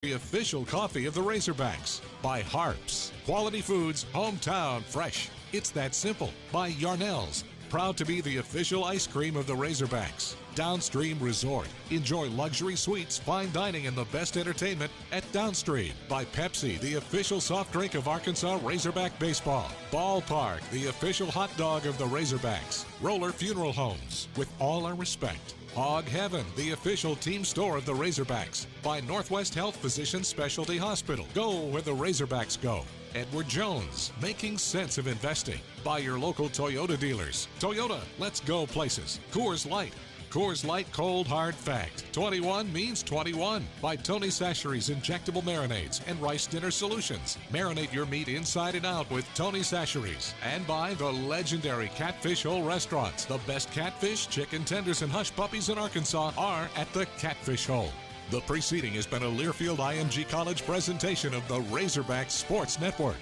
The official coffee of the Razorbacks. By Harps. Quality foods, hometown fresh. It's that simple. By Yarnell's. Proud to be the official ice cream of the Razorbacks. Downstream Resort. Enjoy luxury suites, fine dining, and the best entertainment at Downstream. By Pepsi, the official soft drink of Arkansas Razorback Baseball. Ballpark, the official hot dog of the Razorbacks. Roller Funeral Homes. With all our respect. Hog Heaven, the official team store of the Razorbacks. By Northwest Health Physicians Specialty Hospital. Go where the Razorbacks go. Edward Jones, making sense of investing. By your local Toyota dealers. Toyota, let's go places. Coors Light. Coors Light Cold Hard Fact. 21 means 21. By Tony Chachere's Injectable Marinades and Rice Dinner Solutions. Marinate your meat inside and out with Tony Chachere's. And by the legendary Catfish Hole Restaurants. The best catfish, chicken tenders, and hush puppies in Arkansas are at the Catfish Hole. The preceding has been a Learfield IMG College presentation of the Razorback Sports Network.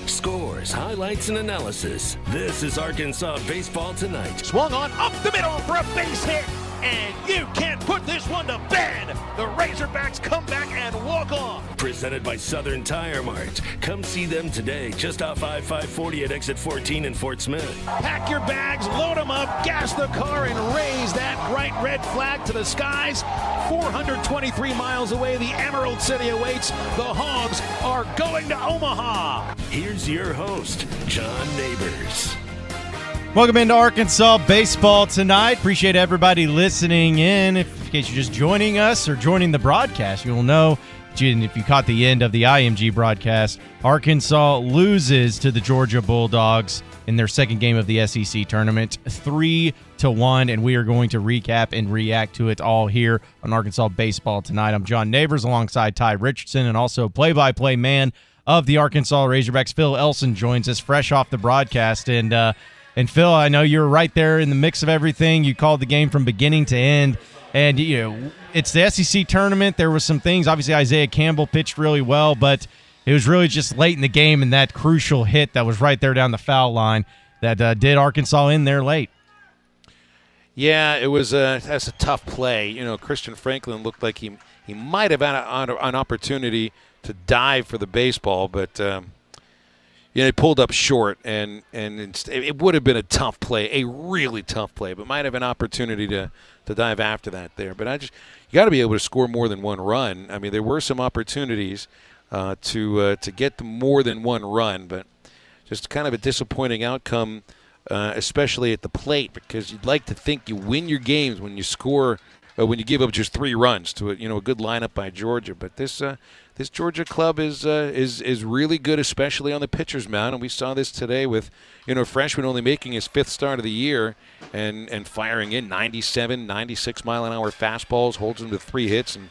Scores, highlights, and analysis. This is Arkansas Baseball Tonight. Swung on up the middle for a base hit, and you can't put this one to bed. The Razorbacks come back and walk off. Presented by Southern Tire Mart. Come see them today, just off I-540 at exit 14 in Fort Smith. Pack your bags, load them up, gas the car, and raise that bright red flag to the skies. 423 miles away, the Emerald City awaits. The Hogs are going to Omaha. Here's your host, John Neighbors. Welcome into Arkansas Baseball Tonight. Appreciate everybody listening in. In case you're just joining us or joining the broadcast, you'll know, if you caught the end of the IMG broadcast, Arkansas loses to the Georgia Bulldogs in their second game of the SEC tournament, 3-1, and we are going to recap and react to it all here on Arkansas Baseball Tonight. I'm John Neighbors alongside Ty Richardson and also play-by-play man of the Arkansas Razorbacks, Phil Elson, joins us fresh off the broadcast. And Phil, I know you're right there in the mix of everything. You called the game from beginning to end. And, it's the SEC tournament. There was some things. Obviously, Isaiah Campbell pitched really well, but it was really just late in the game and that crucial hit that was right there down the foul line that did Arkansas in there late. Yeah, that's a tough play. Christian Franklin looked like he might have had an opportunity to dive for the baseball, but he pulled up short, and it would have been a tough play, a really tough play, but might have an opportunity to dive after that there. But you got to be able to score more than one run. I mean, there were some opportunities to get more than one run, but just kind of a disappointing outcome, especially at the plate, because you'd like to think you win your games when you score, when you give up just 3 runs to a good lineup by Georgia. But this Georgia club is really good, especially on the pitcher's mound, and we saw this today with a freshman only making his 5th start of the year and firing in 97, 96 mile-an-hour fastballs, holds him to 3 hits and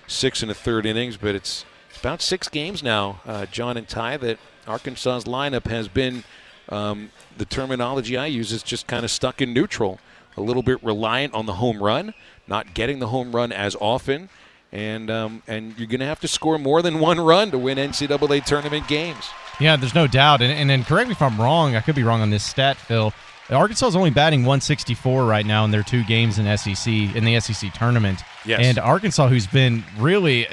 6 in the 3rd innings. But it's about 6 games now, John and Ty, that Arkansas's lineup has been, the terminology I use is just kind of stuck in neutral, a little bit reliant on the home run, not getting the home run as often. And you're going to have to score more than one run to win NCAA tournament games. Yeah, there's no doubt. And then correct me if I'm wrong. I could be wrong on this stat, Phil. Arkansas is only batting 164 right now in their 2 games in the SEC tournament. Yes. And Arkansas, who's been really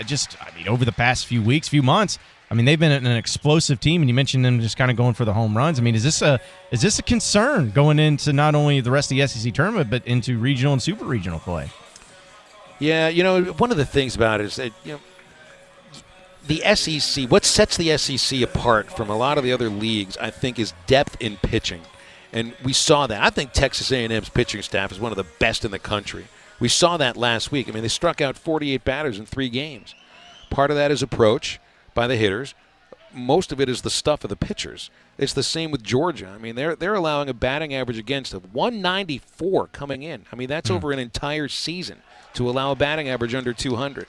over the past few months, they've been an explosive team. And you mentioned them just kind of going for the home runs. Is this a concern going into not only the rest of the SEC tournament, but into regional and super regional play? Yeah, one of the things about it is that, the SEC, what sets the SEC apart from a lot of the other leagues, I think, is depth in pitching. And we saw that. I think Texas A&M's pitching staff is one of the best in the country. We saw that last week. They struck out 48 batters in 3 games. Part of that is approach by the hitters. Most of it is the stuff of the pitchers. It's the same with Georgia. They're allowing a batting average against of 194 coming in. That's over an entire season to allow a batting average under 200.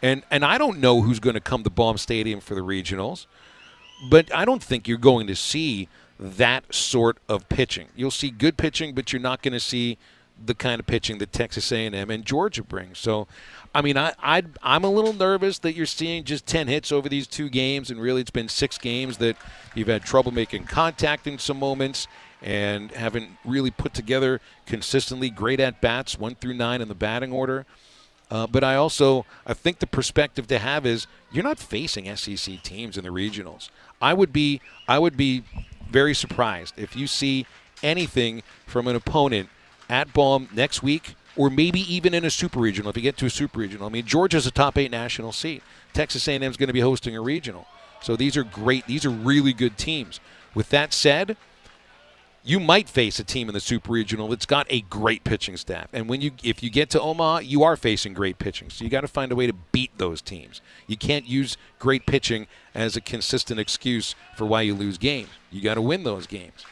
And I don't know who's going to come to Baum Stadium for the regionals, but I don't think you're going to see that sort of pitching. You'll see good pitching, but you're not going to see the kind of pitching that Texas A&M and Georgia brings. So, I mean, I'm a little nervous that you're seeing just 10 hits over these 2 games, and really it's been 6 games that you've had trouble making contact in some moments and haven't really put together consistently great at-bats 1 through 9 in the batting order. But I think the perspective to have is you're not facing SEC teams in the regionals. I would be very surprised if you see anything from an opponent at Baum next week, or maybe even in a super regional, if you get to a super regional. I mean, Georgia's a top 8 national seed. Texas A&M is going to be hosting a regional. So these are great. These are really good teams. With that said, you might face a team in the super regional that's got a great pitching staff. And if you get to Omaha, you are facing great pitching. So you got to find a way to beat those teams. You can't use great pitching as a consistent excuse for why you lose games. You got to win those games.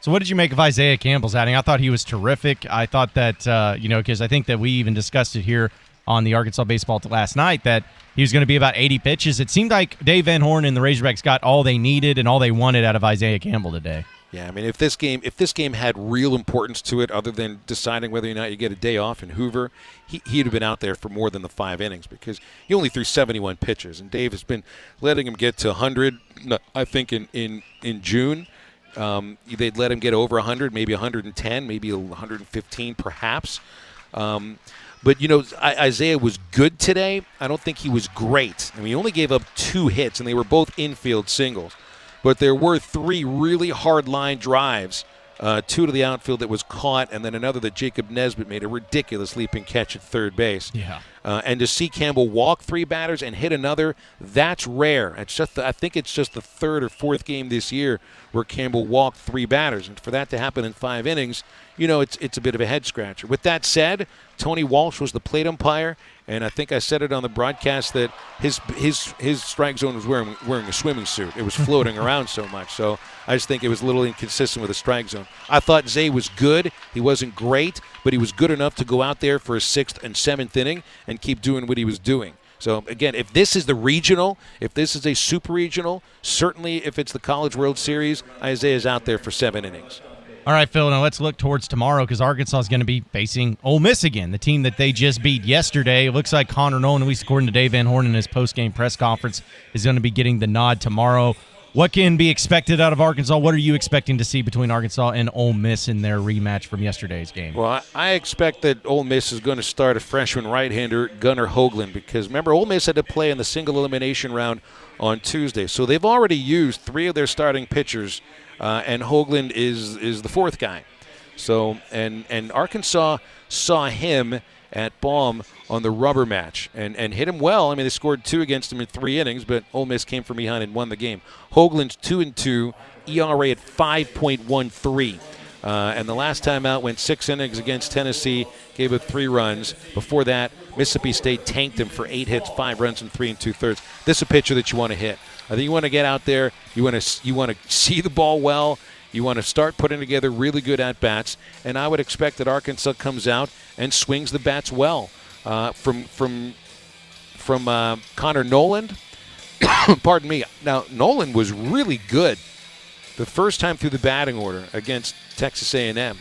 So what did you make of Isaiah Campbell's outing? I thought he was terrific. I thought that, because I think that we even discussed it here on the Arkansas Baseball last night, that he was going to be about 80 pitches. It seemed like Dave Van Horn and the Razorbacks got all they needed and all they wanted out of Isaiah Campbell today. Yeah, I mean, if this game had real importance to it, other than deciding whether or not you get a day off in Hoover, he'd have been out there for more than the 5 innings, because he only threw 71 pitches, and Dave has been letting him get to 100. I think in June. They'd let him get over 100, maybe 110, maybe 115 perhaps. But, Isaiah was good today. I don't think he was great. I mean, he only gave up 2 hits, and they were both infield singles. But there were 3 really hard line drives, 2 to the outfield that was caught, and then another that Jacob Nesbitt made a ridiculous leaping catch at third base. Yeah. And to see Campbell walk 3 batters and hit another, that's rare. I think it's just the 3rd or 4th game this year where Campbell walked 3 batters. And for that to happen in 5 innings, it's a bit of a head-scratcher. With that said, Tony Walsh was the plate umpire, and I think I said it on the broadcast that his strike zone was wearing a swimming suit. It was floating around so much. So I just think it was a little inconsistent with the strike zone. I thought Zay was good. He wasn't great, but he was good enough to go out there for a 6th and 7th inning and keep doing what he was doing. So, again, if this is the regional, if this is a super regional, certainly if it's the College World Series, Isaiah's out there for 7 innings. All right, Phil, now let's look towards tomorrow, because Arkansas is going to be facing Ole Miss again, the team that they just beat yesterday. It looks like Connor Nolan, at least according to Dave Van Horn in his post-game press conference, is going to be getting the nod tomorrow. What can be expected out of Arkansas? What are you expecting to see between Arkansas and Ole Miss in their rematch from yesterday's game? Well, I expect that Ole Miss is going to start a freshman right-hander, Gunnar Hoagland, because remember, Ole Miss had to play in the single elimination round on Tuesday. So they've already used 3 of their starting pitchers, and Hoagland is the 4th guy. So and Arkansas saw him at Baum on the rubber match and hit him well. I mean, they scored 2 against him in 3 innings, but Ole Miss came from behind and won the game. Hoagland's 2-2, ERA at 5.13. And the last time out went 6 innings against Tennessee, gave up 3 runs. Before that, Mississippi State tanked him for 8 hits, 5 runs, and 3 2/3. This is a pitcher that you want to hit. I think you want to get out there. You want to see the ball well. You want to start putting together really good at-bats. And I would expect that Arkansas comes out and swings the bats well. From Connor Nolan, pardon me. Now, Nolan was really good the first time through the batting order against Texas A&M.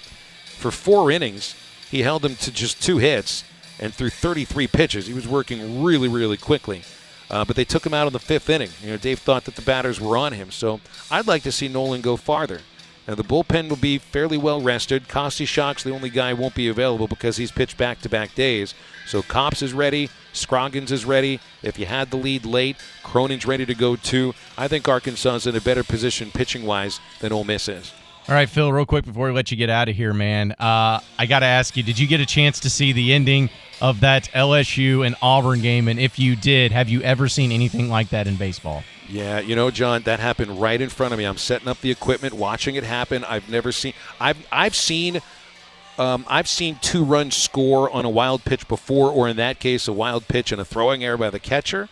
For 4 innings, he held them to just 2 hits and threw 33 pitches. He was working really, really quickly. But they took him out in the 5th inning. Dave thought that the batters were on him. So I'd like to see Nolan go farther. Now, the bullpen will be fairly well rested. Kosti Schock's the only guy who won't be available because he's pitched back-to-back days. So Kops is ready. Scroggins is ready. If you had the lead late, Cronin's ready to go too. I think Arkansas is in a better position pitching-wise than Ole Miss is. All right, Phil, real quick before we let you get out of here, man, I got to ask you, did you get a chance to see the ending of that LSU and Auburn game? And if you did, have you ever seen anything like that in baseball? Yeah, John, that happened right in front of me. I'm setting up the equipment, watching it happen. I've seen 2 runs score on a wild pitch before, or in that case, a wild pitch and a throwing error by the catcher,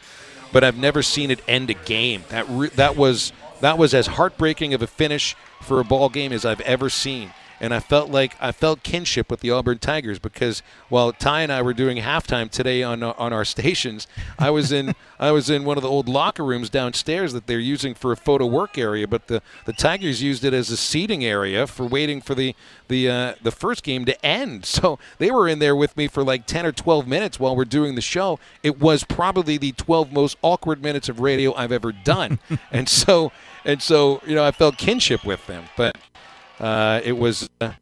but I've never seen it end a game. That was as heartbreaking of a finish for a ball game as I've ever seen. and I felt kinship with the Auburn Tigers because while Ty and I were doing halftime today on our stations, I was in one of the old locker rooms downstairs that they're using for a photo work area, but the Tigers used it as a seating area for waiting for the first game to end. So they were in there with me for like 10 or 12 minutes while we're doing the show. It was probably the 12 most awkward minutes of radio I've ever done. and so I felt kinship with them. But it was an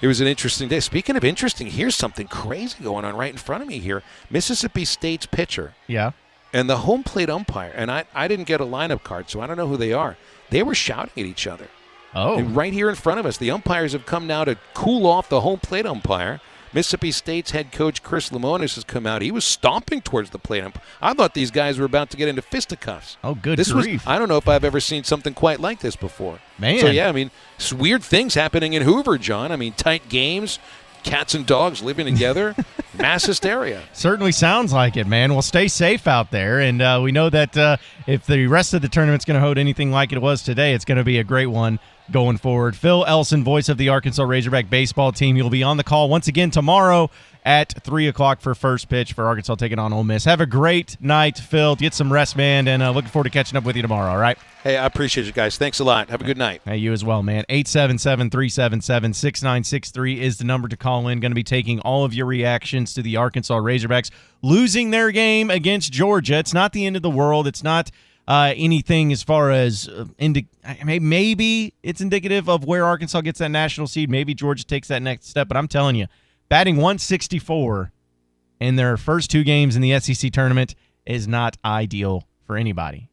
interesting day. Speaking of interesting, here's something crazy going on right in front of me here. Mississippi State's pitcher. Yeah. And the home plate umpire. And I didn't get a lineup card, so I don't know who they are. They were shouting at each other. Oh. And right here in front of us, the umpires have come now to cool off the home plate umpire. Mississippi State's head coach Chris Lemonis has come out. He was stomping towards the plate umpire. I thought these guys were about to get into fisticuffs. Oh, good grief. I don't know if I've ever seen something quite like this before. Man. So, yeah, I mean, it's weird things happening in Hoover, John. I mean, tight games, cats and dogs living together, mass hysteria. Certainly sounds like it, man. Well, stay safe out there. And we know that if the rest of the tournament's going to hold anything like it was today, it's going to be a great one going forward. Phil Elson, voice of the Arkansas Razorback baseball team. You'll be on the call once again tomorrow at 3 o'clock for first pitch for Arkansas taking on Ole Miss. Have a great night, Phil. Get some rest, man, and looking forward to catching up with you tomorrow, all right? Hey, I appreciate you guys. Thanks a lot. Have a good night. Hey, you as well, man. 877-377-6963 is the number to call in. Going to be taking all of your reactions to the Arkansas Razorbacks losing their game against Georgia. It's not the end of the world. It's not anything as far as maybe it's indicative of where Arkansas gets that national seed. Maybe Georgia takes that next step. But I'm telling you, batting 164 in their first two games in the SEC tournament is not ideal for anybody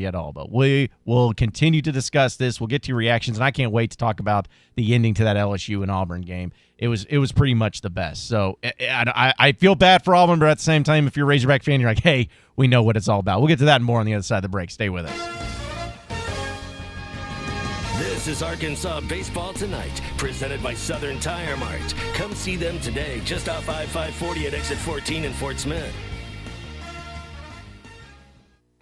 at all. But we will continue to discuss this. We'll get to your reactions, and I can't wait to talk about the ending to that LSU and Auburn game. It was pretty much the best. So I feel bad for Auburn, but at the same time, if you're a Razorback fan, you're like, hey, we know what it's all about. We'll get to that and more on the other side of the break. Stay with us. This is Arkansas Baseball Tonight, presented by Southern Tire Mart. Come see them today, just off I-540 at exit 14 in Fort Smith.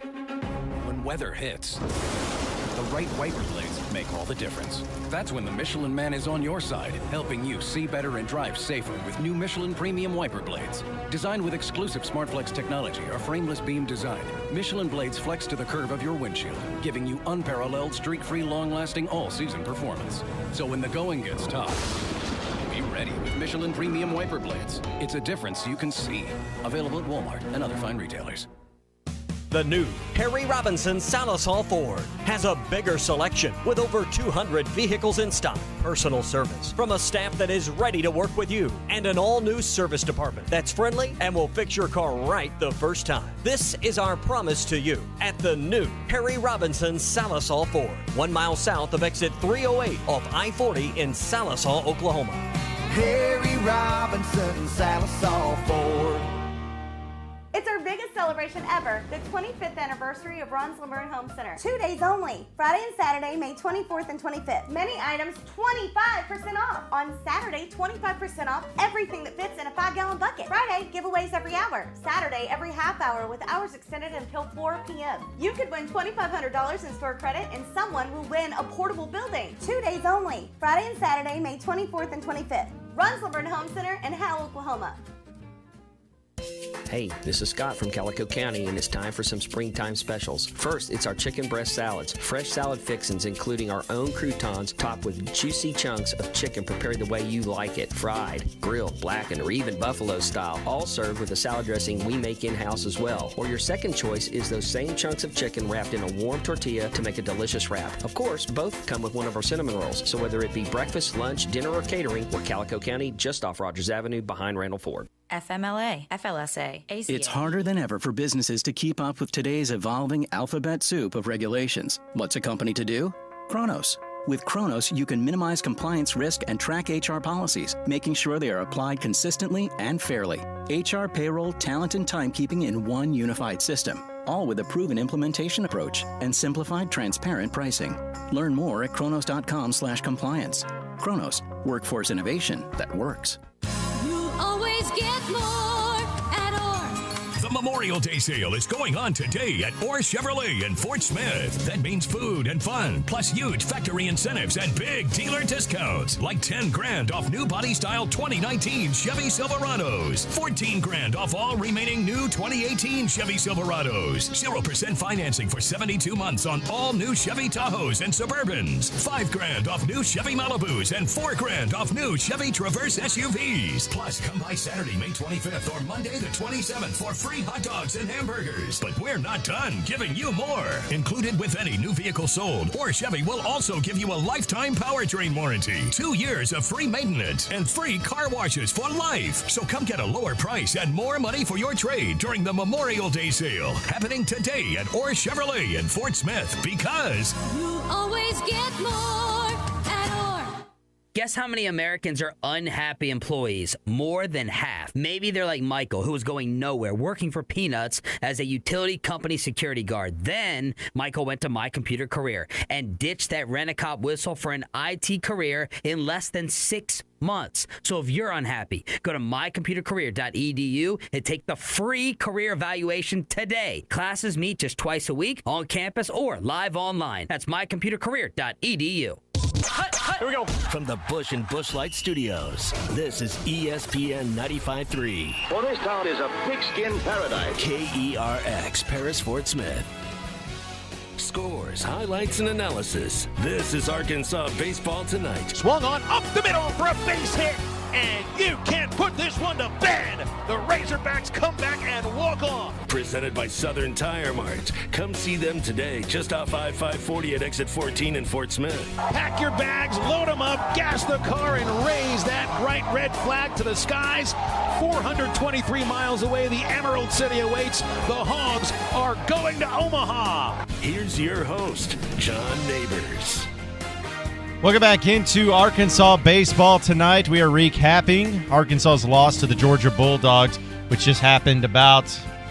When weather hits, the right wiper blades make all the difference. That's when the Michelin Man is on your side, helping you see better and drive safer with new Michelin Premium Wiper Blades. Designed with exclusive SmartFlex technology or frameless beam design, Michelin blades flex to the curve of your windshield, giving you unparalleled, streak-free, long-lasting, all-season performance. So when the going gets tough, be ready with Michelin Premium Wiper Blades. It's a difference you can see. Available at Walmart and other fine retailers. The new Perry Robinson Salisal Ford has a bigger selection with over 200 vehicles in stock, personal service from a staff that is ready to work with you, and an all-new service department that's friendly and will fix your car right the first time. This is our promise to you at the new Perry Robinson Salisal Ford, 1 mile south of exit 308 off I-40 in Salisal, Oklahoma. Perry Robinson Salisal Ford. It's our biggest celebration ever, the 25th anniversary of Ron's Lumber and Home Center. 2 days only, Friday and Saturday, May 24th and 25th. Many items 25% off. On Saturday, 25% off everything that fits in a 5-gallon bucket. Friday, giveaways every hour. Saturday, every half hour with hours extended until 4 p.m. You could win $2,500 in store credit and someone will win a portable building. 2 days only, Friday and Saturday, May 24th and 25th. Ron's Lumber and Home Center in Howell, Oklahoma. Hey, this is Scott from Calico County, and it's time for some springtime specials. First, it's our chicken breast salads. Fresh salad fixings, including our own croutons, topped with juicy chunks of chicken prepared the way you like it. Fried, grilled, blackened, or even buffalo style. All served with a salad dressing we make in-house as well. Or your second choice is those same chunks of chicken wrapped in a warm tortilla to make a delicious wrap. Of course, both come with one of our cinnamon rolls. So whether it be breakfast, lunch, dinner, or catering, we're Calico County, just off Rogers Avenue behind Randall Ford. FMLA, FLSA, ACA. It's harder than ever for businesses to keep up with today's evolving alphabet soup of regulations. What's a company to do? Kronos. With Kronos, you can minimize compliance risk and track HR policies, making sure they are applied consistently and fairly. HR, payroll, talent, and timekeeping in one unified system, all with a proven implementation approach and simplified, transparent pricing. Learn more at kronos.com/compliance. Kronos, workforce innovation that works. Always get more at Orr. The Memorial Day sale is going on today at Orr Chevrolet in Fort Smith. That means food and fun, plus huge factory incentives and big dealer discounts, like $10,000 off new body style 2019 Chevy Silverados, $14,000 off all remaining new 2018 Chevy Silverados, 0% financing for 72 months on all new Chevy Tahoes and Suburbans, $5,000 off new Chevy Malibus, and $4,000 off new Chevy Traverse SUVs. Plus, come by Saturday, May 25th or Monday the 27th for free hot dogs and hamburgers. But we're not done giving you more. Included with any new vehicle sold, Orr Chevy will also give you a lifetime powertrain warranty, 2 years of free maintenance, and free car washes for life. So come get a lower price and more money for your trade during the Memorial Day sale, happening today at Orr Chevrolet in Fort Smith, because you always get more at Orr. Guess how many Americans are unhappy employees? More than half. Maybe they're like Michael, who was going nowhere, working for peanuts as a utility company security guard. Then Michael went to My Computer Career and ditched that rent-a-cop whistle for an IT career in less than 6 months. So if you're unhappy, go to mycomputercareer.edu and take the free career evaluation today. Classes meet just twice a week on campus or live online. That's mycomputercareer.edu. Here we go. From the Bush and Bushlight Studios, this is ESPN 95.3. Well, this town is a pigskin paradise. KERX, Paris, Fort Smith. Scores, highlights, and analysis. This is Arkansas Baseball Tonight. Swung on up the middle for a base hit, and you can't put this one to bed. The Razorbacks come back and walk off. Presented by Southern Tire Mart. Come see them today, just off I-540 at exit 14 in Fort Smith. Pack your bags, load them up, gas the car, and raise that bright red flag to the skies. 423 miles away, the Emerald City awaits. The Hogs are going to Omaha. Here's your host, John Neighbors. Welcome back into Arkansas baseball tonight. We are recapping Arkansas's loss to the Georgia Bulldogs, which just happened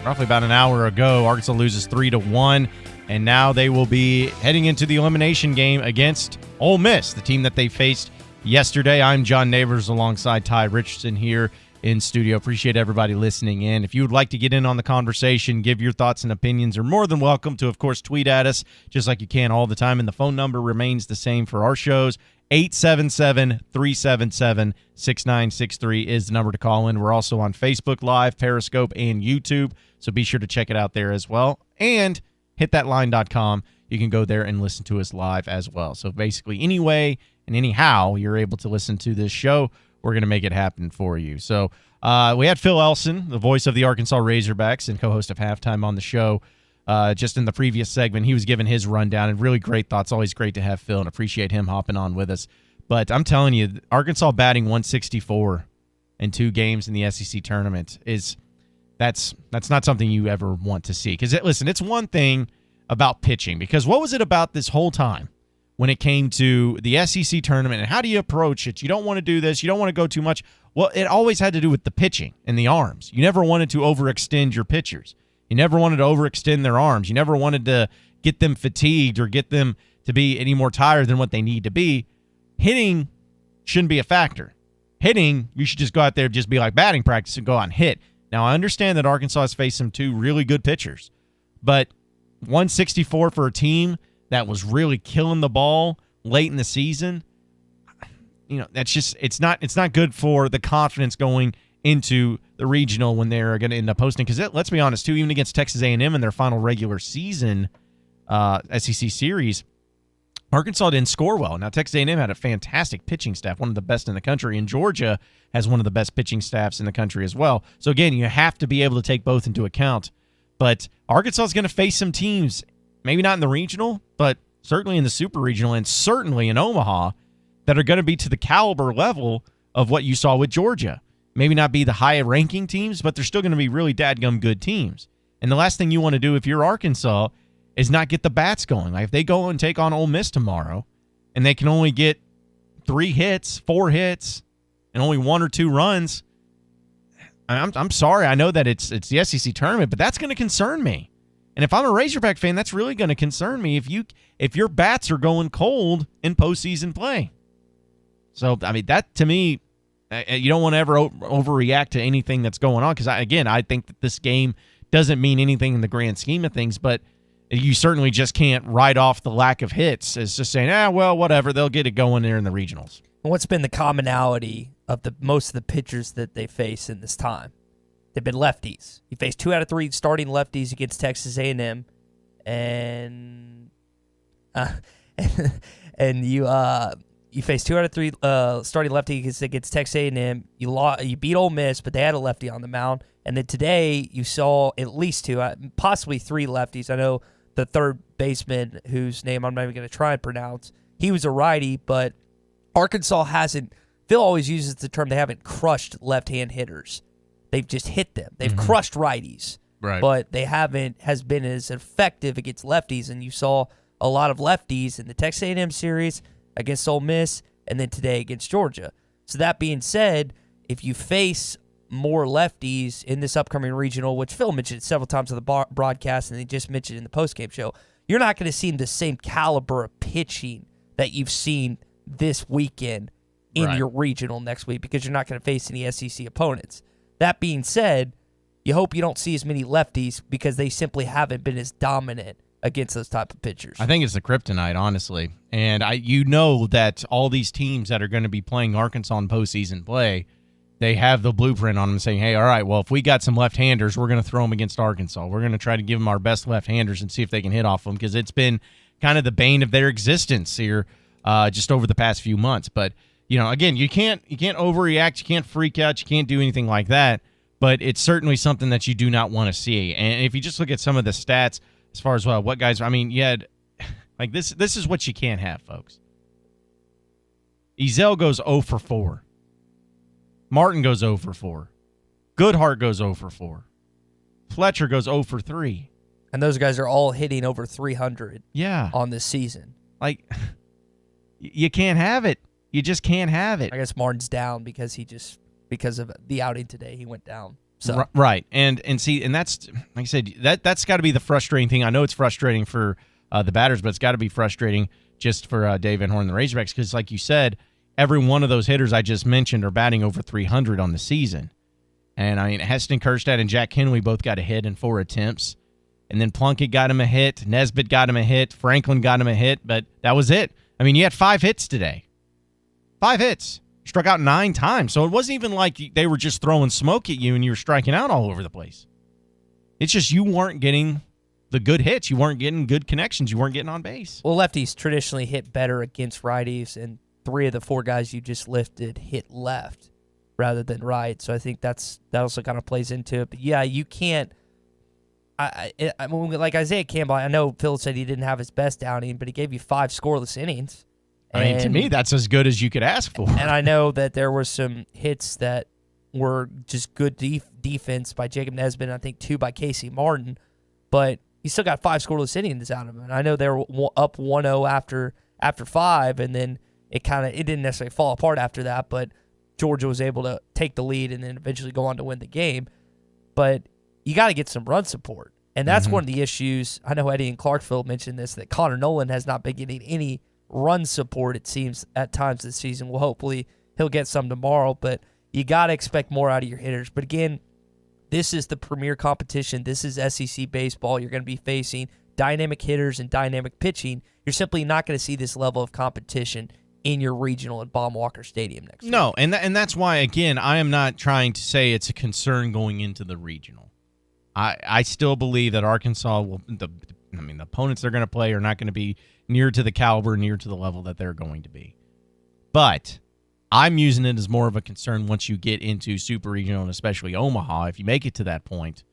roughly about an hour ago. Arkansas loses 3-1, and now they will be heading into the elimination game against Ole Miss, the team that they faced yesterday. I'm John Neighbors alongside Ty Richardson here in studio. Appreciate everybody listening in. If you would like to get in on the conversation, give your thoughts and opinions, are more than welcome to, of course, tweet at us just like you can all the time. And the phone number remains the same for our shows. 877-377-6963 is the number to call in. We're also on Facebook Live, Periscope, and YouTube, so be sure to check it out there as well. And hitthatline.com. You can go there and listen to us live as well. So basically, any way and anyhow you're able to listen to this show, we're going to make it happen for you. So we had Phil Elson, the voice of the Arkansas Razorbacks and co-host of Halftime on the show. Just in the previous segment, he was giving his rundown, and really great thoughts. Always great to have Phil, and appreciate him hopping on with us. But I'm telling you, Arkansas batting 164 in 2 games in the SEC tournament that's not something you ever want to see. Because, listen, it's one thing about pitching, because what was it about this whole time when it came to the SEC tournament, and how do you approach it? You don't want to do this. You don't want to go too much. Well, it always had to do with the pitching and the arms. You never wanted to overextend your pitchers. You never wanted to overextend their arms. You never wanted to get them fatigued or get them to be any more tired than what they need to be. Hitting shouldn't be a factor. Hitting, you should just go out there, just be like batting practice and go out and hit. Now, I understand that Arkansas has faced some 2 really good pitchers, but 164 for a team that was really killing the ball late in the season, that's just it's not good for the confidence going into the regional when they're going to end up hosting. Because let's be honest, too, even against Texas A&M in their final regular season SEC series, Arkansas didn't score well. Now, Texas A&M had a fantastic pitching staff, one of the best in the country, and Georgia has one of the best pitching staffs in the country as well. So, again, you have to be able to take both into account. But Arkansas is going to face some teams, maybe not in the regional, but certainly in the super regional and certainly in Omaha, that are going to be to the caliber level of what you saw with Georgia. Maybe not be the high-ranking teams, but they're still going to be really dadgum good teams. And the last thing you want to do if you're Arkansas is not get the bats going. Like if they go and take on Ole Miss tomorrow and they can only get 3 hits, 4 hits, and only 1 or 2 runs, I'm sorry. I know that it's the SEC tournament, but that's going to concern me. And if I'm a Razorback fan, that's really going to concern me if your bats are going cold in postseason play. So, I mean, that to me, you don't want to ever overreact to anything that's going on because, I think that this game doesn't mean anything in the grand scheme of things, but you certainly just can't write off the lack of hits as just saying, well, whatever, they'll get it going there in the regionals. What's been the commonality of most of the pitchers that they face in this time? They've been lefties. You face 2 out of 3 starting lefties against Texas A&M, and you face 2 out of 3 starting lefties against Texas A&M. You beat Ole Miss, but they had a lefty on the mound. And then today you saw at least 2, possibly 3 lefties. I know the third baseman, whose name I'm not even going to try and pronounce, he was a righty, but Arkansas hasn't. Phil always uses the term they haven't crushed left-hand hitters. They've just hit them. They've crushed righties, right? But they haven't been as effective against lefties. And you saw a lot of lefties in the Texas A&M series against Ole Miss, and then today against Georgia. So that being said, if you face more lefties in this upcoming regional, which Phil mentioned several times on the broadcast, and he just mentioned in the postgame show, you're not going to see the same caliber of pitching that you've seen this weekend in your regional next week, because you're not going to face any SEC opponents. That being said, you hope you don't see as many lefties because they simply haven't been as dominant against those type of pitchers. I think it's the kryptonite, honestly. And you know that all these teams that are going to be playing Arkansas in postseason play, they have the blueprint on them saying, hey, all right, well, if we got some left-handers, we're going to throw them against Arkansas. We're going to try to give them our best left-handers and see if they can hit off them, because it's been kind of the bane of their existence here just over the past few months. But, again, you can't overreact, you can't freak out, you can't do anything like that, but it's certainly something that you do not want to see. And if you just look at some of the stats as far as what guys, you had, like this is what you can't have, folks. Ezell goes 0 for 4. Martin goes 0 for 4. Goodhart goes 0 for 4. Fletcher goes 0 for 3. And those guys are all hitting over 300 on this season. Like, you can't have it. You just can't have it. I guess Martin's down because of the outing today, he went down. So right. And see, and that's, like I said, that's got to be the frustrating thing. I know it's frustrating for the batters, but it's got to be frustrating just for Dave Van Horn and the Razorbacks, because like you said, every one of those hitters I just mentioned are batting over 300 on the season. And, Heston Kjerstad and Jack Henley both got a hit in 4 attempts. And then Plunkett got him a hit. Nesbitt got him a hit. Franklin got him a hit. But that was it. You had 5 hits today. 5 hits. Struck out 9 times. So it wasn't even like they were just throwing smoke at you and you were striking out all over the place. It's just you weren't getting the good hits. You weren't getting good connections. You weren't getting on base. Well, lefties traditionally hit better against righties, and 3 of the 4 guys you just listed hit left rather than right. So I think that also kind of plays into it. But yeah, you can't. Like Isaiah Campbell, I know Phil said he didn't have his best outing, but he gave you 5 scoreless innings. To me, that's as good as you could ask for. And I know that there were some hits that were just good defense by Jacob Nesbitt, and I think 2 by Casey Martin, but he still got 5 scoreless innings out of him. And I know they were up 1-0 after 5, and then it didn't necessarily fall apart after that, but Georgia was able to take the lead and then eventually go on to win the game. But you got to get some run support. And that's one of the issues. I know Eddie and Clarksville mentioned this, that Connor Nolan has not been getting any run support, it seems, at times this season. Well, hopefully he'll get some tomorrow, but you got to expect more out of your hitters. But again, this is the premier competition. This is SEC baseball. You're going to be facing dynamic hitters and dynamic pitching. You're simply not going to see this level of competition in your regional at Baum-Walker Stadium next week. No, and that's why, again, I am not trying to say it's a concern going into the regional. I still believe that Arkansas will – the opponents they're going to play are not going to be near to the caliber, near to the level that they're going to be. But I'm using it as more of a concern once you get into Super Regional and especially Omaha. If you make it to that point,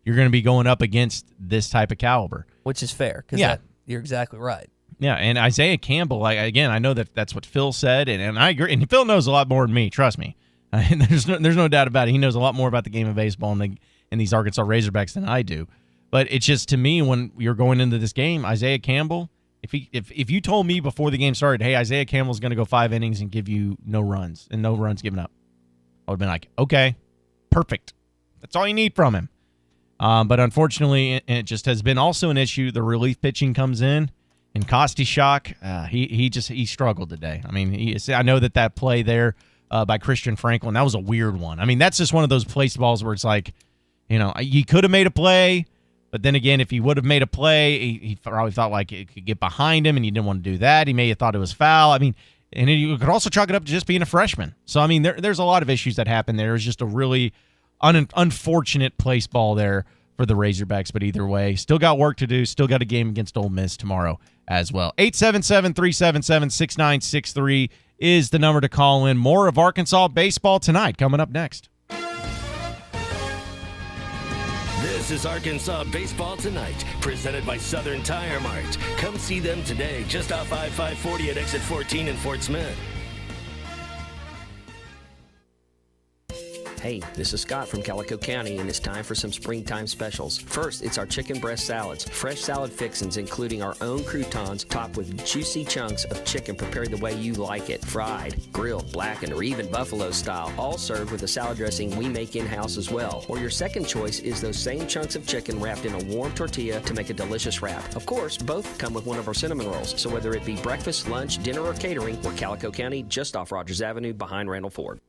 you're going to be going up against this type of caliber. Which is fair, because you're exactly right. Yeah, and Isaiah Campbell, again, I know that's what Phil said, and I agree. And Phil knows a lot more than me, trust me. And there's no doubt about it. He knows a lot more about the game of baseball and these Arkansas Razorbacks than I do. But it's just, to me, when you're going into this game, Isaiah Campbell, if you told me before the game started, hey, Isaiah Campbell's going to go 5 innings and give you no runs and no runs given up, I would have been like, okay, perfect. That's all you need from him. But unfortunately, it just has been also an issue. The relief pitching comes in, and Kostichak, he struggled today. I know that play there by Christian Franklin, that was a weird one. That's just one of those place balls where it's like, He could have made a play, but then again, if he would have made a play, he probably thought like it could get behind him, and he didn't want to do that. He may have thought it was foul. I mean, and you could also chalk it up to just being a freshman. So, I mean, there's a lot of issues that happen there. It was just a really unfortunate place ball there for the Razorbacks, but either way, still got work to do, still got a game against Ole Miss tomorrow as well. 877-377-6963 is the number to call in. More of Arkansas baseball tonight coming up next. This is Arkansas Baseball Tonight, presented by Southern Tire Mart. Come see them today, just off I-540 at exit 14 in Fort Smith. Hey, this is Scott from Calico County, and it's time for some springtime specials. First, it's our chicken breast salads. Fresh salad fixings, including our own croutons, topped with juicy chunks of chicken prepared the way you like it. Fried, grilled, blackened, or even buffalo style. All served with a salad dressing we make in-house as well. Or your second choice is those same chunks of chicken wrapped in a warm tortilla to make a delicious wrap. Of course, both come with one of our cinnamon rolls. So whether it be breakfast, lunch, dinner, or catering, we're Calico County, just off Rogers Avenue behind Randall Ford.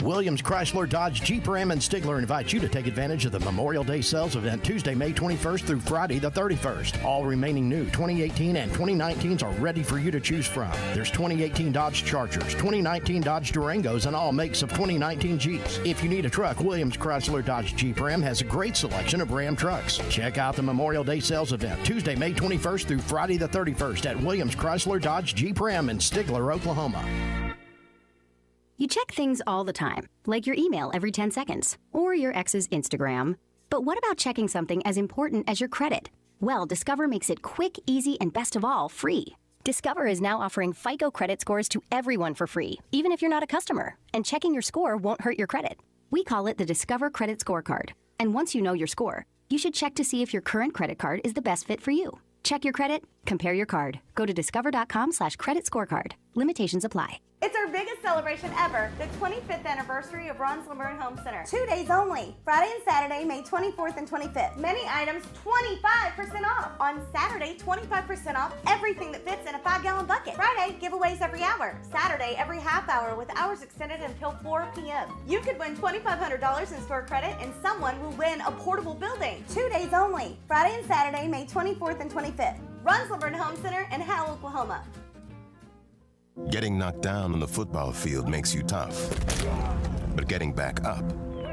Williams Chrysler Dodge Jeep Ram and Stigler invite you to take advantage of the Memorial Day sales event Tuesday, May 21st through Friday the 31st. All remaining new 2018 and 2019s are ready for you to choose from. There's 2018 Dodge Chargers, 2019 Dodge Durangos, and all makes of 2019 Jeeps. If you need a truck, Williams Chrysler Dodge Jeep Ram has a great selection of Ram trucks. Check out the Memorial Day sales event Tuesday, May 21st through Friday the 31st at Williams Chrysler Dodge Jeep Ram in Stigler, Oklahoma. You check things all the time, like your email every 10 seconds, or your ex's Instagram. But what about checking something as important as your credit? Well, Discover makes it quick, easy, and best of all, free. Discover is now offering FICO credit scores to everyone for free, even if you're not a customer, and checking your score won't hurt your credit. We call it the Discover Credit Scorecard. And once you know your score, you should check to see if your current credit card is the best fit for you. Check your credit, compare your card. Go to discover.com/credit scorecard. Limitations apply. It's our biggest celebration ever, the 25th anniversary of Ron's Laverne Home Center. 2 days only, Friday and Saturday, May 24th and 25th. Many items 25% off. On Saturday, 25% off everything that fits in a 5-gallon bucket. Friday, giveaways every hour. Saturday, every half hour with hours extended until 4 p.m. You could win $2,500 in store credit and someone will win a portable building. 2 days only, Friday and Saturday, May 24th and 25th. Ron's Laverne Home Center in Howell, Oklahoma. Getting knocked down on the football field makes you tough, but getting back up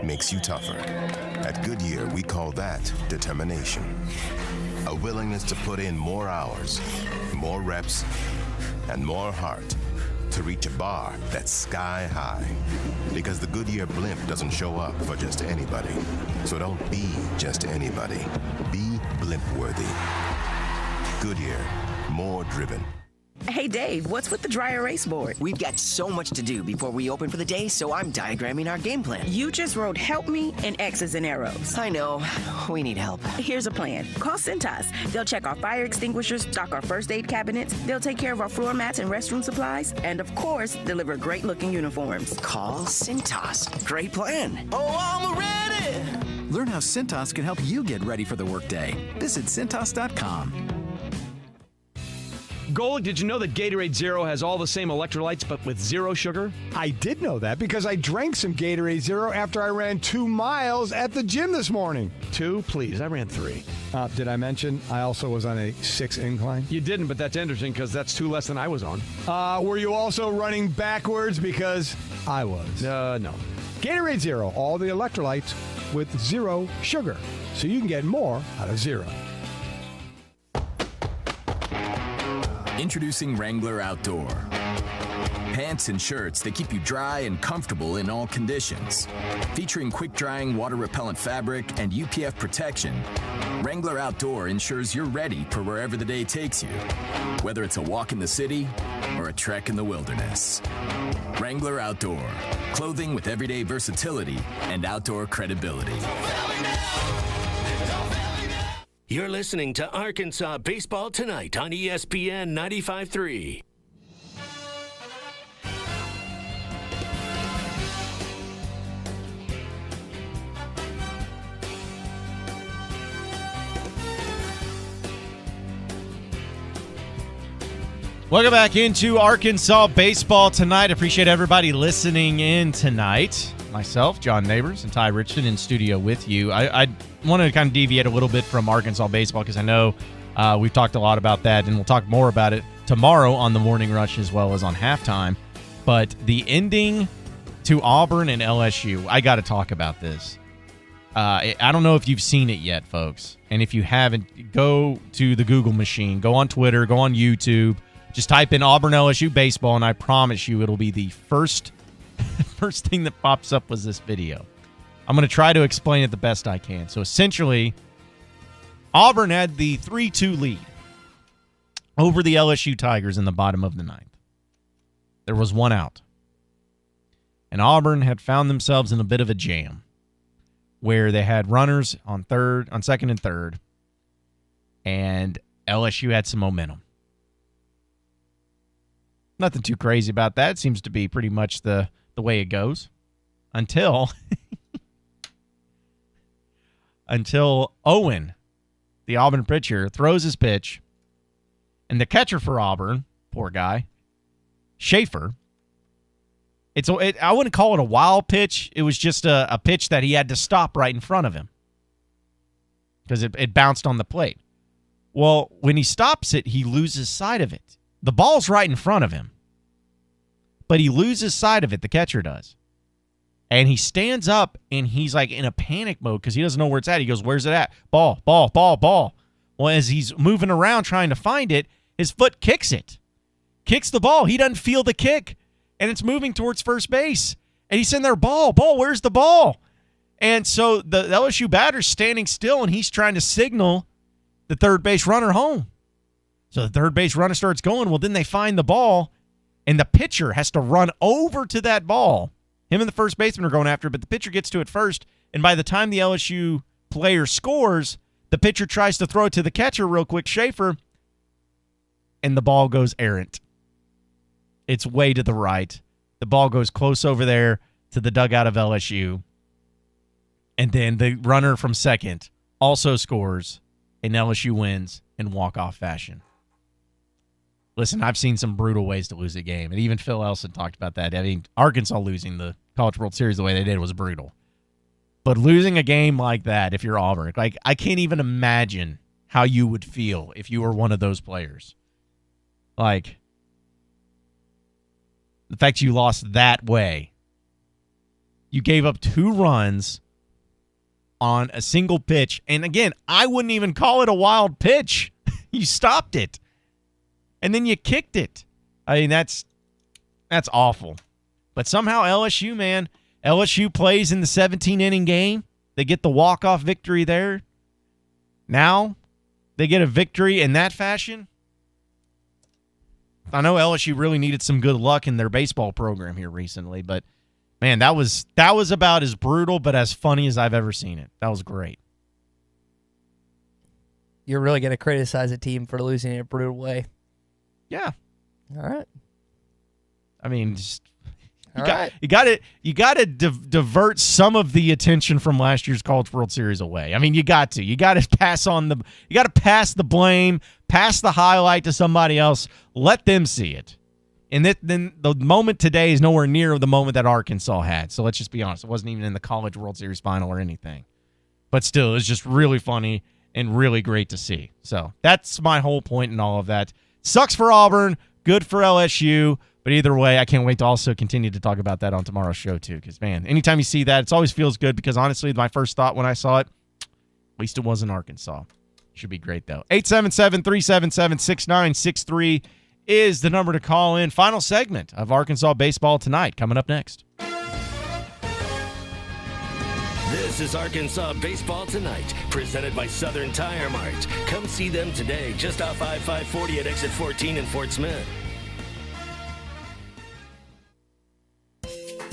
makes you tougher. At Goodyear, we call that determination. A willingness to put in more hours, more reps, and more heart to reach a bar that's sky high. Because the Goodyear blimp doesn't show up for just anybody. So don't be just anybody. Be blimp-worthy. Goodyear, more driven. Hey Dave, what's with the dry erase board? We've got so much to do before we open for the day, so I'm diagramming our game plan. You just wrote help me and X's and arrows. I know. We need help. Here's a plan. Call Cintas. They'll check our fire extinguishers, stock our first aid cabinets, they'll take care of our floor mats and restroom supplies, and of course, deliver great looking uniforms. Call Cintas. Great plan. Oh, I'm ready! Learn how Cintas can help you get ready for the workday. Visit Cintas.com. Golic, did you know that Gatorade Zero has all the same electrolytes but with zero sugar? I did know that because I drank some Gatorade Zero after I ran 2 miles at the gym this morning. 2? Please, I ran 3. Did I mention I also was on a 6 incline? You didn't, but that's interesting because that's 2 less than I was on. Were you also running backwards? Because I was. No. Gatorade Zero, all the electrolytes with zero sugar, so you can get more out of zero. Introducing Wrangler Outdoor. Pants and shirts that keep you dry and comfortable in all conditions. Featuring quick-drying, water-repellent fabric and UPF protection, Wrangler Outdoor ensures you're ready for wherever the day takes you, whether it's a walk in the city or a trek in the wilderness. Wrangler Outdoor. Clothing with everyday versatility and outdoor credibility. You're listening to Arkansas Baseball Tonight on ESPN 95.3. Welcome back into Arkansas Baseball Tonight. Appreciate everybody listening in tonight. myself, John Neighbors, and Ty Richardson in studio with you. I wanted to kind of deviate a little bit from Arkansas baseball because I know we've talked a lot about that, and we'll talk more about it tomorrow on the Morning Rush as well as on halftime. But the ending to Auburn and LSU, I got to talk about this. I don't know if you've seen it yet, folks. And if you haven't, go to the Google machine, go on Twitter, go on YouTube, just type in Auburn LSU baseball, and I promise you it'll be the first thing that pops up was this video. I'm going to try to explain it the best I can. So essentially, Auburn had the 3-2 lead over the LSU Tigers in the bottom of the ninth. There was one out. And Auburn had found themselves in a bit of a jam where they had runners on second and third, and LSU had some momentum. Nothing too crazy about that. It seems to be pretty much the way it goes until Owen, the Auburn pitcher, throws his pitch, and the catcher for Auburn, poor guy, Schaefer, I wouldn't call it a wild pitch. It was just a pitch that he had to stop right in front of him because it bounced on the plate. Well, when he stops it, he loses sight of it. The ball's right in front of him, but he loses sight of it, the catcher does. And he stands up, and he's like in a panic mode because he doesn't know where it's at. He goes, where's it at? Ball, ball, ball, ball. Well, as he's moving around trying to find it, his foot kicks it. Kicks the ball. He doesn't feel the kick. And it's moving towards first base. And he's in there, ball, where's the ball? And so the LSU batter's standing still, and he's trying to signal the third base runner home. So the third base runner starts going. Well, then they find the ball, and the pitcher has to run over to that ball. Him and the first baseman are going after it, but the pitcher gets to it first. And by the time the LSU player scores, the pitcher tries to throw it to the catcher real quick, Schaefer, and the ball goes errant. It's way to the right. The ball goes close over there to the dugout of LSU. And then the runner from second also scores, and LSU wins in walk-off fashion. Listen, I've seen some brutal ways to lose a game, and even Phil Elson talked about that. I mean, Arkansas losing the College World Series the way they did was brutal. But losing a game like that, if you're Auburn, like I can't even imagine how you would feel if you were one of those players. Like, the fact you lost that way. You gave up 2 runs on a single pitch. And again, I wouldn't even call it a wild pitch. You stopped it. And then you kicked it. I mean, that's awful. But somehow LSU, man, LSU plays in the 17-inning game. They get the walk-off victory there. Now they get a victory in that fashion. I know LSU really needed some good luck in their baseball program here recently, but man, that was about as brutal but as funny as I've ever seen it. That was great. You're really going to criticize a team for losing in a brutal way. Yeah. All right. I mean, you got to divert some of the attention from last year's College World Series away. I mean, you got to pass the blame, pass the highlight to somebody else, let them see it. And then the moment today is nowhere near the moment that Arkansas had. So let's just be honest, it wasn't even in the College World Series final or anything. But still, it's just really funny and really great to see. So that's my whole point in all of that. Sucks for Auburn, good for LSU. But either way, I can't wait to also continue to talk about that on tomorrow's show, too. Because, man, anytime you see that, it always feels good. Because, honestly, my first thought when I saw it, at least it wasn't Arkansas. Should be great, though. 877-377-6963 is the number to call in. Final segment of Arkansas baseball tonight coming up next. This is Arkansas Baseball Tonight, presented by Southern Tire Mart. Come see them today, just off I-540 at exit 14 in Fort Smith.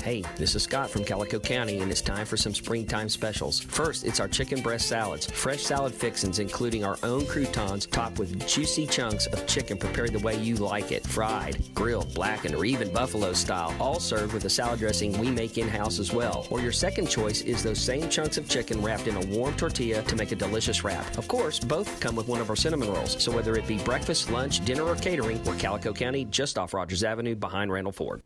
Hey, this is Scott from Calico County, and it's time for some springtime specials. First, it's our chicken breast salads. Fresh salad fixins, including our own croutons, topped with juicy chunks of chicken prepared the way you like it. Fried, grilled, blackened, or even buffalo style. All served with a salad dressing we make in-house as well. Or your second choice is those same chunks of chicken wrapped in a warm tortilla to make a delicious wrap. Of course, both come with one of our cinnamon rolls. So whether it be breakfast, lunch, dinner, or catering, we're Calico County, just off Rogers Avenue behind Randall Ford.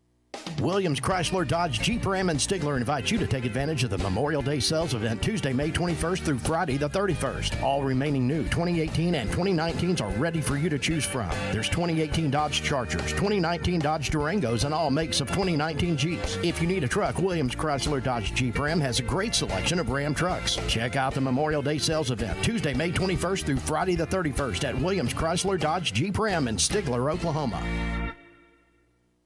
Williams Chrysler Dodge Jeep Ram and Stigler invites you to take advantage of the Memorial Day sales event Tuesday, May 21st through Friday the 31st. All remaining new 2018 and 2019s are ready for you to choose from. There's 2018 Dodge Chargers, 2019 Dodge Durangos, and all makes of 2019 Jeeps. If you need a truck, Williams Chrysler Dodge Jeep Ram has a great selection of Ram trucks. Check out the Memorial Day sales event Tuesday, May 21st through Friday the 31st at Williams Chrysler Dodge Jeep Ram in Stigler, Oklahoma.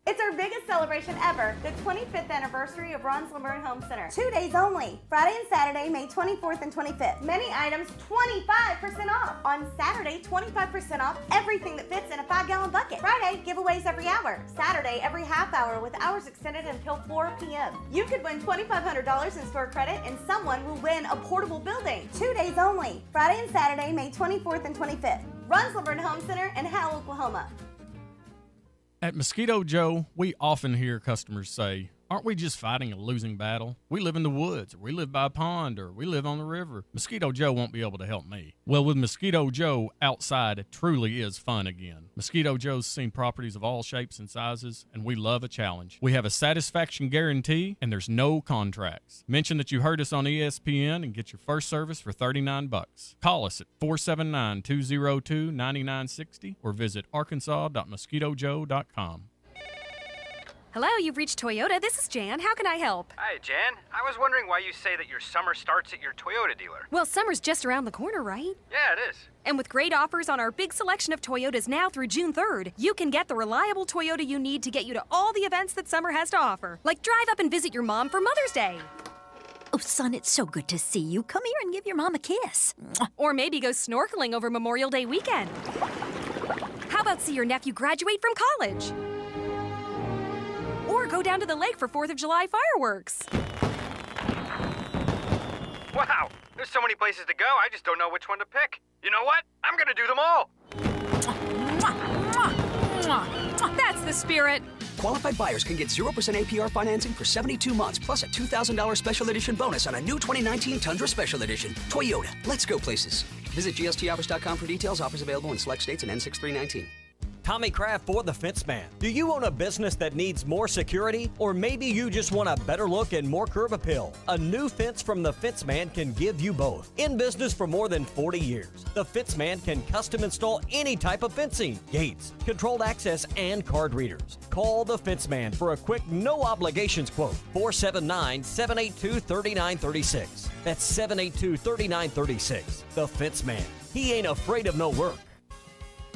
It's our biggest celebration ever, the 25th anniversary of Ron's Laverne Home Center. 2 days only, Friday and Saturday, May 24th and 25th. Many items 25% off. On Saturday, 25% off everything that fits in a 5-gallon bucket. Friday, giveaways every hour. Saturday, every half hour with hours extended until 4 p.m. You could win $2,500 in store credit and someone will win a portable building. 2 days only, Friday and Saturday, May 24th and 25th. Ron's Laverne Home Center in Howell, Oklahoma. At Mosquito Joe, we often hear customers say, aren't we just fighting a losing battle? We live in the woods, or we live by a pond, or we live on the river. Mosquito Joe won't be able to help me. Well, with Mosquito Joe, outside it truly is fun again. Mosquito Joe's seen properties of all shapes and sizes, and we love a challenge. We have a satisfaction guarantee, and there's no contracts. Mention that you heard us on ESPN and get your first service for $39. Call us at 479-202-9960 or visit arkansas.mosquitojoe.com. Hello, you've reached Toyota. This is Jan. How can I help? Hi, Jan. I was wondering why you say that your summer starts at your Toyota dealer. Well, summer's just around the corner, right? Yeah, it is. And with great offers on our big selection of Toyotas now through June 3rd, you can get the reliable Toyota you need to get you to all the events that summer has to offer. Like drive up and visit your mom for Mother's Day. Oh, son, it's so good to see you. Come here and give your mom a kiss. Or maybe go snorkeling over Memorial Day weekend. How about see your nephew graduate from college? Or go down to the lake for 4th of July fireworks. Wow, there's so many places to go, I just don't know which one to pick. You know what? I'm gonna do them all. That's the spirit. Qualified buyers can get 0% APR financing for 72 months, plus a $2,000 special edition bonus on a new 2019 Tundra Special Edition. Toyota, let's go places. Visit GSTOffers.com for details. Offers available in select states and N6319. Tommy Kraft for the Fence Man. Do you own a business that needs more security? Or maybe you just want a better look and more curb appeal? A new fence from the Fence Man can give you both. In business for more than 40 years, the Fence Man can custom install any type of fencing, gates, controlled access, and card readers. Call the Fence Man for a quick, no obligations quote. 479-782-3936. That's 782-3936. The Fence Man. He ain't afraid of no work.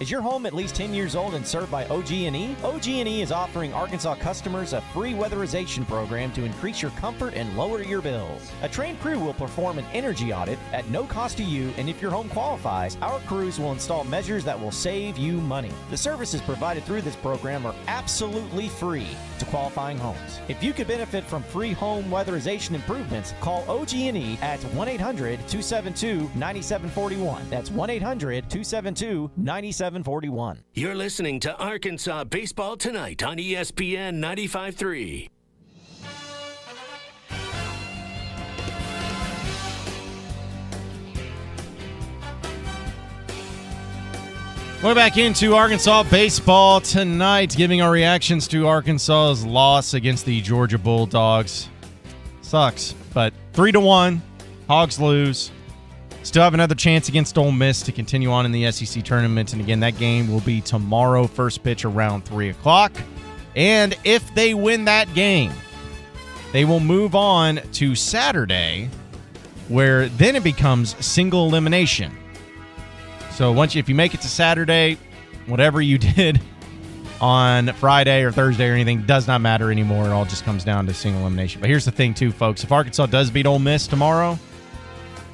Is your home at least 10 years old and served by OG&E? OG&E is offering Arkansas customers a free weatherization program to increase your comfort and lower your bills. A trained crew will perform an energy audit at no cost to you, and if your home qualifies, our crews will install measures that will save you money. The services provided through this program are absolutely free to qualifying homes. If you could benefit from free home weatherization improvements, call OG&E at 1-800-272-9741. That's 1-800-272-9741. You're listening to Arkansas Baseball Tonight on ESPN 95.3. We're back into Arkansas Baseball Tonight, giving our reactions to Arkansas's loss against the Georgia Bulldogs. Sucks, but 3-1, Hogs lose. Still have another chance against Ole Miss to continue on in the SEC tournament. And again, that game will be tomorrow, first pitch around 3 o'clock. And if they win that game, they will move on to Saturday, where then it becomes single elimination. So if you make it to Saturday, whatever you did on Friday or Thursday or anything does not matter anymore. It all just comes down to single elimination. But here's the thing, too, folks. If Arkansas does beat Ole Miss tomorrow,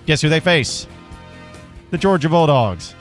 guess who they face? The Georgia Bulldogs.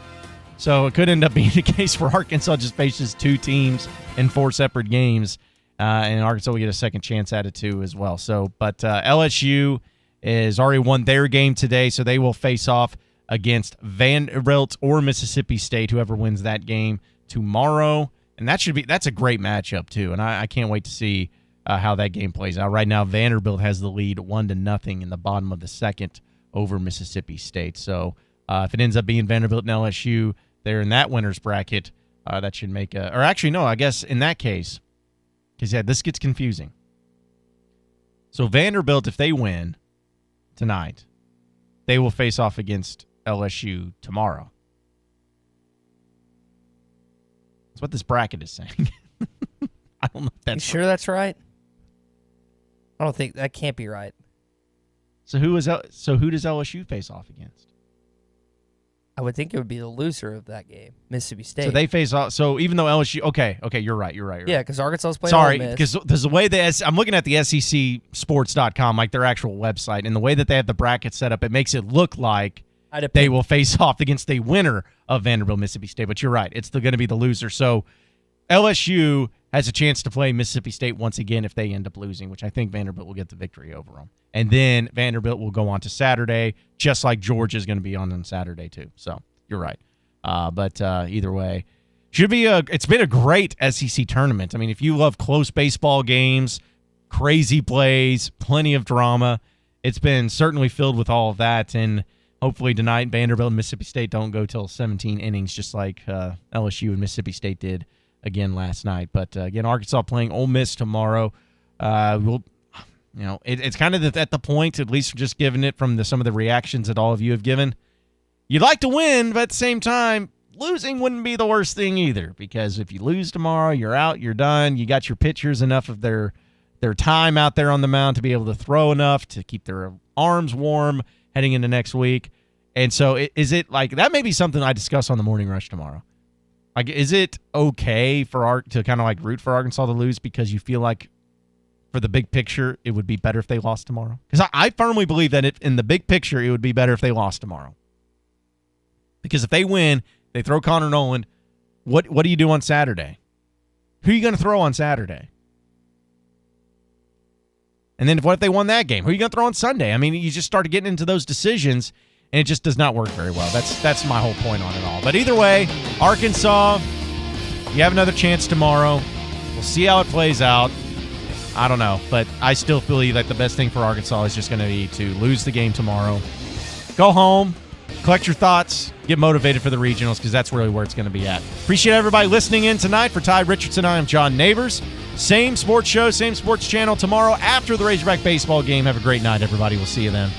So it could end up being the case where Arkansas just faces two teams in 4 separate games, and Arkansas will get a second chance at it too as well. But LSU has already won their game today, so they will face off against Vanderbilt or Mississippi State, whoever wins that game tomorrow, and that's a great matchup too. And I can't wait to see how that game plays out. Right now, Vanderbilt has the lead 1-0 in the bottom of the second over Mississippi State. So if it ends up being Vanderbilt and LSU, they're in that winner's bracket. That should make I guess in that case, because this gets confusing. So Vanderbilt, if they win tonight, they will face off against LSU tomorrow. That's what this bracket is saying. I don't know if that's sure that's right. I don't think that can't be right. So who does LSU face off against? I would think it would be the loser of that game, Mississippi State. So they face off. So even though LSU, okay, you're right. Yeah, because Arkansas is playing. Sorry, Ole Miss. because there's the way I'm looking at the SECsports.com, like their actual website, and the way that they have the bracket set up, it makes it look like they will face off against the winner of Vanderbilt, Mississippi State. But you're right, it's going to be the loser. So LSU has a chance to play Mississippi State once again if they end up losing, which I think Vanderbilt will get the victory over them. And then Vanderbilt will go on to Saturday, just like Georgia is going to be on Saturday too. So you're right. But either way, it's been a great SEC tournament. I mean, if you love close baseball games, crazy plays, plenty of drama, it's been certainly filled with all of that. And hopefully tonight, Vanderbilt and Mississippi State don't go till 17 innings, just like LSU and Mississippi State did again last night. But again, Arkansas playing Ole Miss tomorrow. It's kind of at the point, at least just giving it from some of the reactions that all of you have given. You'd like to win, but at the same time, losing wouldn't be the worst thing either, because if you lose tomorrow, you're out, you're done. You got your pitchers enough of their time out there on the mound to be able to throw enough to keep their arms warm heading into next week. And so is it like that may be something I discuss on the Morning Rush tomorrow. Like, is it okay to kind of like root for Arkansas to lose because you feel like for the big picture it would be better if they lost tomorrow? Because I firmly believe that in the big picture it would be better if they lost tomorrow. Because if they win, they throw Connor Noland, what do you do on Saturday? Who are you going to throw on Saturday? And then what if they won that game? Who are you going to throw on Sunday? I mean, you just start getting into those decisions, and it just does not work very well. That's my whole point on it all. But either way, Arkansas, you have another chance tomorrow. We'll see how it plays out. I don't know, but I still believe that the best thing for Arkansas is just going to be to lose the game tomorrow. Go home, collect your thoughts, get motivated for the regionals, because that's really where it's going to be at. Appreciate everybody listening in tonight. For Ty Richardson, I am John Neighbors. Same sports show, same sports channel tomorrow after the Razorback baseball game. Have a great night, everybody. We'll see you then.